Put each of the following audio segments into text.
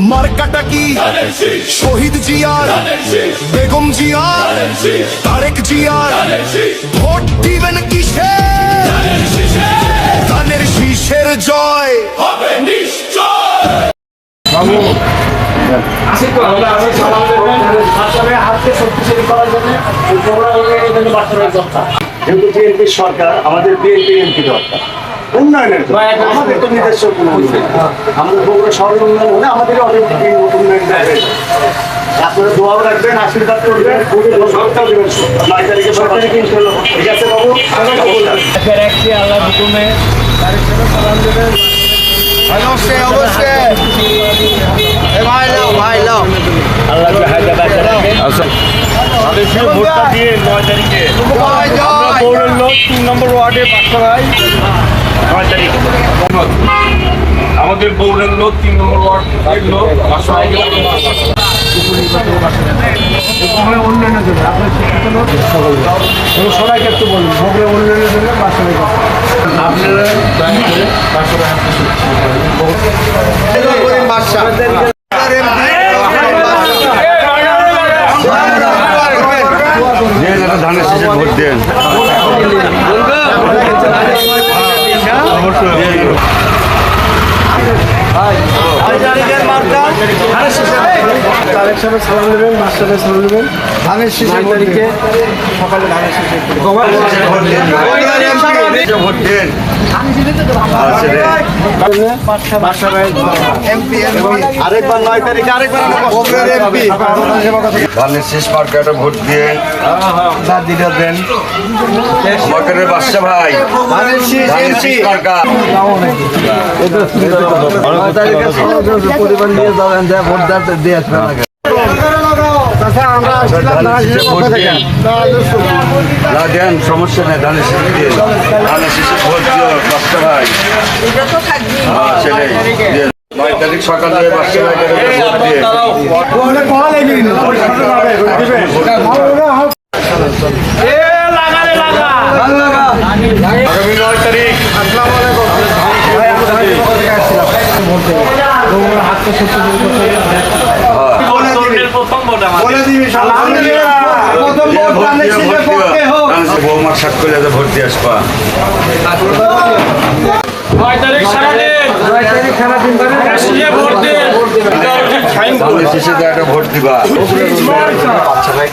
মার্কাটা কি শহীদ জিয়ার, বেগম জিয়ার, তারেক জিয়ার, ভোট দিবেন কিসে? ধানের শীষের জয় হবে নিশ্চয়। বাবু যেহেতু বিএনপি সরকার, আমাদের বিএনপি এমপি দরকার উন্নয়নের জন্য। আমাদের তো নিজস্ব কোনো আমাদের বগুড়া শহরের উন্নয়ন হলে আমাদের অটোমেটিক উন্নয়ন হবে। আপনারা দোয়াও রাখবেন, আশীর্বাদ করবেন, সরকার দেবেন 9 তারিখে সরকার ইনশাআল্লাহ। ঠিক আছে বাবু, আল্লাহ হুকুমে সালাম দেবেন। অবশ্যই অবশ্যই ভাই লাও ভাই লাও আল্লাহকে হায়দ্রাবাদ ভোটটা দিয়ে 9 তারিখে পৌরের লোক 3 নম্বর ওয়ার্ডে বাসায় 9 তারিখ আমাদের পৌরের লোক 3 নম্বর ওয়ার্ডের লোক বাসায় উন্নয়নের জন্য আপনার সবাইকে একটু বলুন ভোগের উন্নয়নের জন্য বাসায় আপনারা ধানের শেষে ভোট দেন। সালাম নেবেন, মাস্টারে সালাম নেবেন। ধানের শেষে তারিখে সকালে ধানের শেষে ভোট দেন। আরেকবার 9 তারিখে আরেকবার ধানের শেষ মার্কেটে ভোট দিয়ে দেন আমাদের বাদশা ভাই। ধানের শেষ মার্কা পরিবার নিয়ে যাবেন, যা ভোট দিয়ে আসবেন। না দেন, সমস্যা নেই, ধানের শেষে দিয়ে ধানের শেষে ভোট দিও বাদশা ভাই। সেটাই 9 তারিখ সকালে বাদশা ভাই ভোট দিয়ে আগামী 9 তারিখ বৌমার সাত করে ভোট দিয়ে আসবা। 9 তারিখ সারাদিন ভোট দিবা।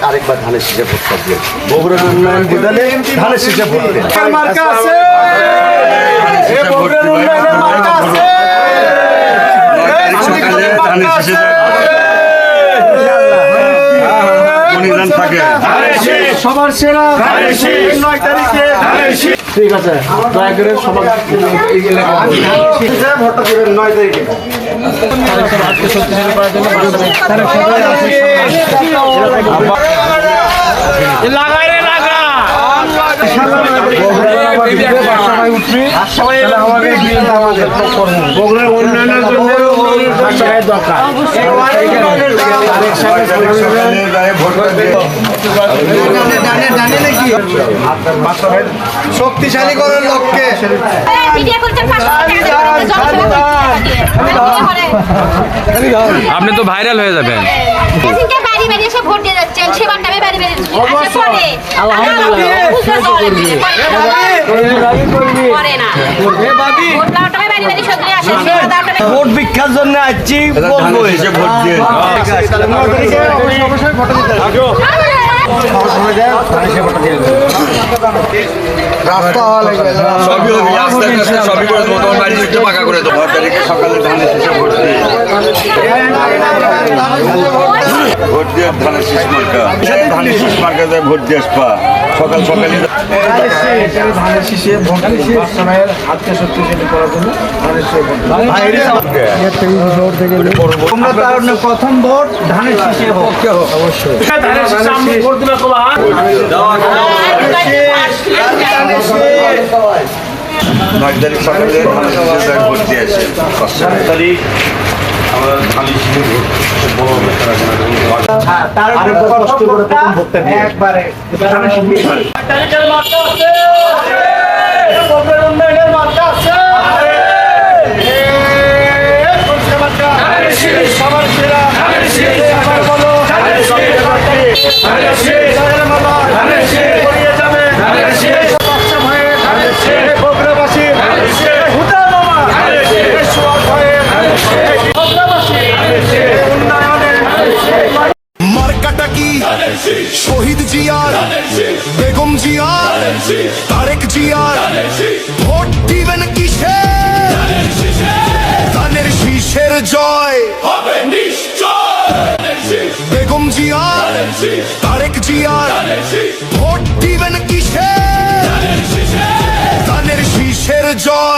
আরেকবার ধানের শীষে ভোট দিয়ে বগুড়ার উন্নয়ন বিধানে ধানের শীষে ভোট দিয়ে সবার সেরা 9 তারিখে। ঠিক আছে, দয়া করে সবার ভোটটা দেবেন 9 তারিখে। বগুড়ার উন্নয়নের জন্য দরকার। শক্তিশালী করার লক্ষ্যে আপনি তো ভাইরাল হয়ে যাবেন। ভোট দিয়ে যাচ্ছেন, সেবার টাইমে বাড়ি বাড়ি ভোট ভিক্ষার জন্য আসছি, ভোট দিয়ে সবই করে তোমার বাড়ি একটু পাকা করে দেবো। 9 তারিখে সকালে ধানের শেষে ভোট দিয়ে ধানের শেষ মার্কা ধানের শেষ মার্কাতে ভোট দিয়ে আসবা সকাল সকালে। ধানের শীষে ভোট হাতকে শক্তিশালী করার জন্য প্রথম ভোট ধানের শীষে অবশ্যই। 9 তারিখ সকালে ধানের শীষে ভোট দিয়ে আসে। 10 তারিখ আমরা ধানের শীষে কষ্ট করে প্রথম ভোটটা দিয়ে একবারে সবার ছড়িয়ে যাবে বাচ্চা ভাইয়ের বগুড়াবাসীর হুদা মামা সোয়াল ভাইয়ের বগুড়াবাসীর উন্নয়নের মার্কাটা কি শহীদ জিয়ার বেগম জিয়ার তারেক জিয়ার ভোট দিবেন কিসে ধানের শীষের জয় হবে নিশ্চয় বেগম জিয়ার তারেক জিয়ার ভোট দিবেন কিসে ধানের শীষের জয়